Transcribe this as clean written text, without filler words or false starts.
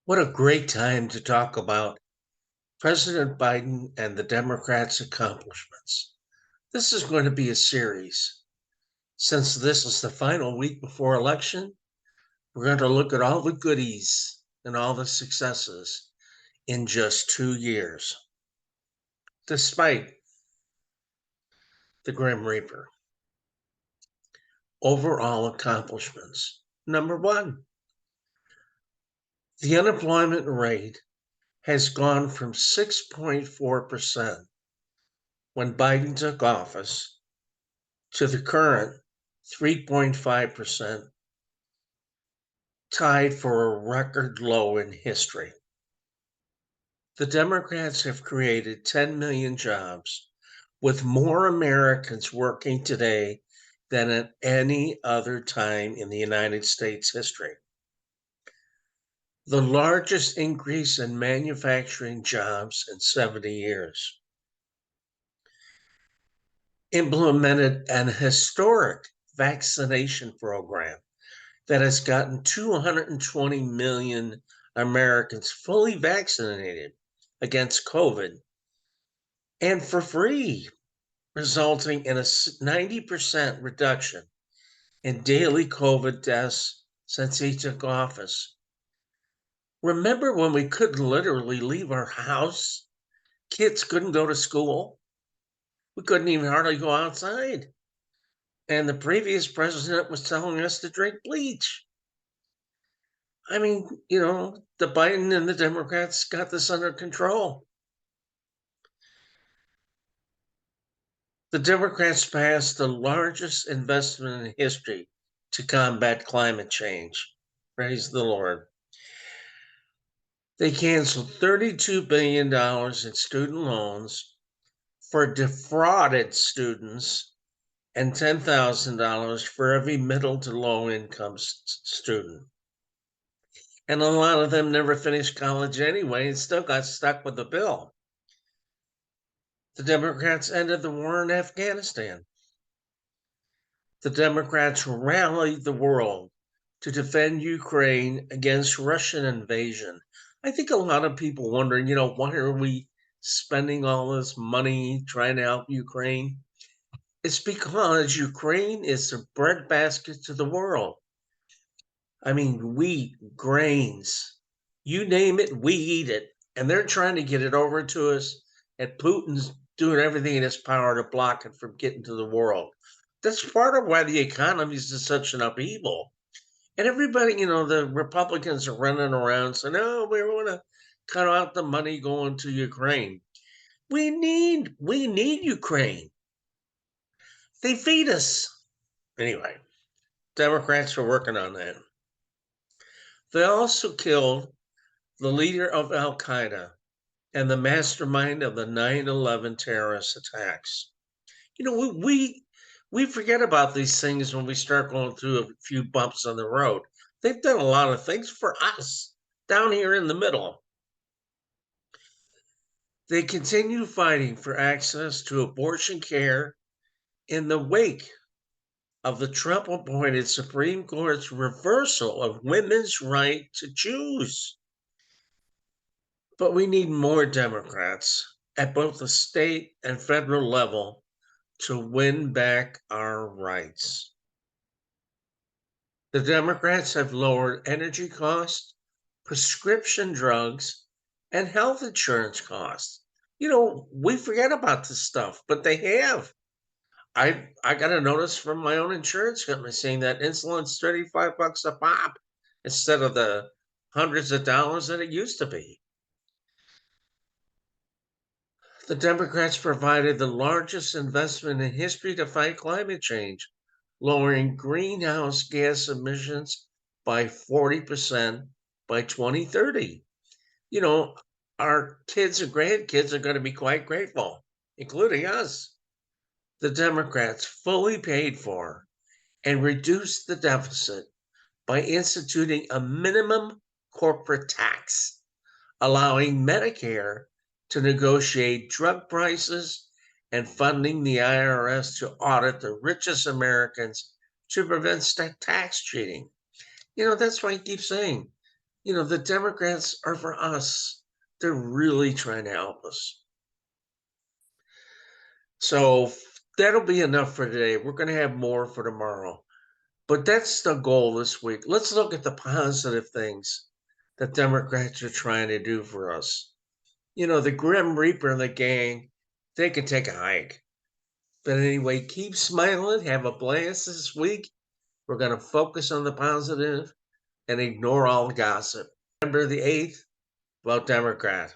What a great time to talk about President Biden and the Democrats' accomplishments. This is going to be a series. Since this is the final week before election, we're going to look at all the goodies and all the successes in just 2 years, despite the Grim Reaper. Overall accomplishments. Number one, the unemployment rate has gone from 6.4% when Biden took office to the current 3.5%, tied for a record low in history. The Democrats have created 10 million jobs, with more Americans working today than at any other time in the United States history. The largest increase in manufacturing jobs in 70 years. Implemented an historic vaccination program that has gotten 220 million Americans fully vaccinated against COVID and for free, resulting in a 90% reduction in daily COVID deaths since he took office. Remember when we couldn't literally leave our house? Kids couldn't go to school. We couldn't even hardly go outside. And the previous president was telling us to drink bleach. I mean, the Biden and the Democrats got this under control. The Democrats passed the largest investment in history to combat climate change. Praise the Lord. They canceled $32 billion in student loans for defrauded students and $10,000 for every middle to low income student. And a lot of them never finished college anyway and still got stuck with the bill. The Democrats ended the war in Afghanistan. The Democrats rallied the world to defend Ukraine against Russian invasion. I think a lot of people wondering, why are we spending all this money trying to help Ukraine? It's because Ukraine is the breadbasket to the world. I mean, wheat, grains, you name it, we eat it. And they're trying to get it over to us, and Putin's doing everything in his power to block it from getting to the world. That's part of why the economy is in such an upheaval. And everybody, the Republicans are running around saying, "Oh, we want to cut out the money going to Ukraine." We need Ukraine. They feed us. Anyway, Democrats are working on that. They also killed the leader of Al Qaeda and the mastermind of the 9/11 terrorist attacks. We forget about these things when we start going through a few bumps on the road. They've done a lot of things for us down here in the middle. They continue fighting for access to abortion care in the wake of the Trump appointed Supreme Court's reversal of women's right to choose. But we need more Democrats at both the state and federal level to win back our rights. The Democrats have lowered energy costs, prescription drugs, and health insurance costs. We forget about this stuff, but they have. I got a notice from my own insurance company saying that insulin's $35 a pop instead of the hundreds of dollars that it used to be. The Democrats provided the largest investment in history to fight climate change, lowering greenhouse gas emissions by 40% by 2030. Our kids and grandkids are going to be quite grateful, including us. The Democrats fully paid for and reduced the deficit by instituting a minimum corporate tax, allowing Medicare to negotiate drug prices and funding the IRS to audit the richest Americans to prevent tax cheating. That's why I keep saying The Democrats are for us. They're really trying to help us. So that'll be enough for today. We're going to have more for tomorrow. But that's the goal this week. Let's look at the positive things that Democrats are trying to do for us. The Grim Reaper and the gang, they can take a hike. But anyway, keep smiling. Have a blast this week. We're going to focus on the positive and ignore all the gossip. Remember the 8th? Vote Democrat.